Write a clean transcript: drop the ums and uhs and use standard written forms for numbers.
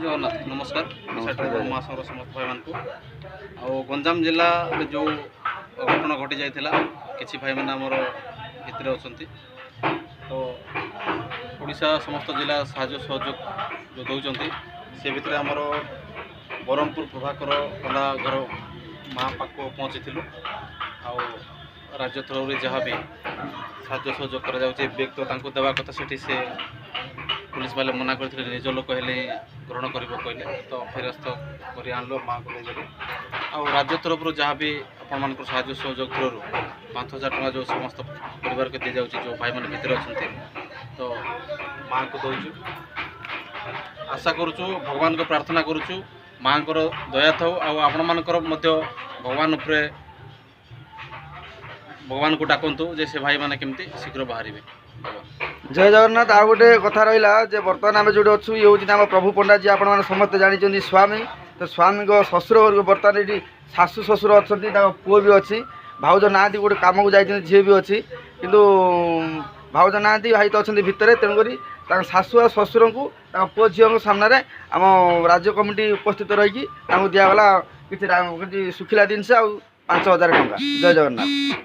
जगन्नाथ नमस्कार माँ संघर समस्त भाई मान गंजाम जिला जो घटना घटी जाता किसी भाई मैंने आमर भितर अच्छा तो ओडिशा समस्त जिला साहय सहयोग जो दौरान से भितर आमर बरहमपुर प्रभाकर कंडा घर माँ पाख पहुँची राज्य थ्रो जहाँ भी साहय सहयोग कर बैग तो देवा कथा से पुलिस वाले मना करते निज लोक हेले ग्रहण कर कहले तो फेरस्त कर आनलो माँ को लेकर राज्य तरफ जहाँ भी आपण मान साहय सहयोग थ्रो 5,000 टका जो समस्त परिवार को दी जाऊँगी जो भाई मैंने भितर अच्छा तो माँ को दौचु आशा करुचु भगवान को प्रार्थना करुचु माँ को दया था आपण मानकर भगवान उपरे भगवान को डाकतु जे से भाई मैंने केमती शीघ्र बाहर जय जगन्नाथ। आ गोटे कथा रहा जे बर्तमान आम जो अच्छु ये हूँ आम प्रभु पंडा जी आपण समस्त जानते स्वामी तो स्वामी को शशुर घर बर्तमान ये शाशु शशुर अच्छा पुओ भी अच्छी भाउज ना गोटे कम को जाइए झी भी अच्छी किंतु भाउज ना भाई तो अच्छा भितर तेणुक शाशु और शशुर को पुओ झील सामने आम राज्य कमिटी उपस्थित रही दिगला कि सुखिला जिनस आ 5,000 टंका। जय जगन्नाथ।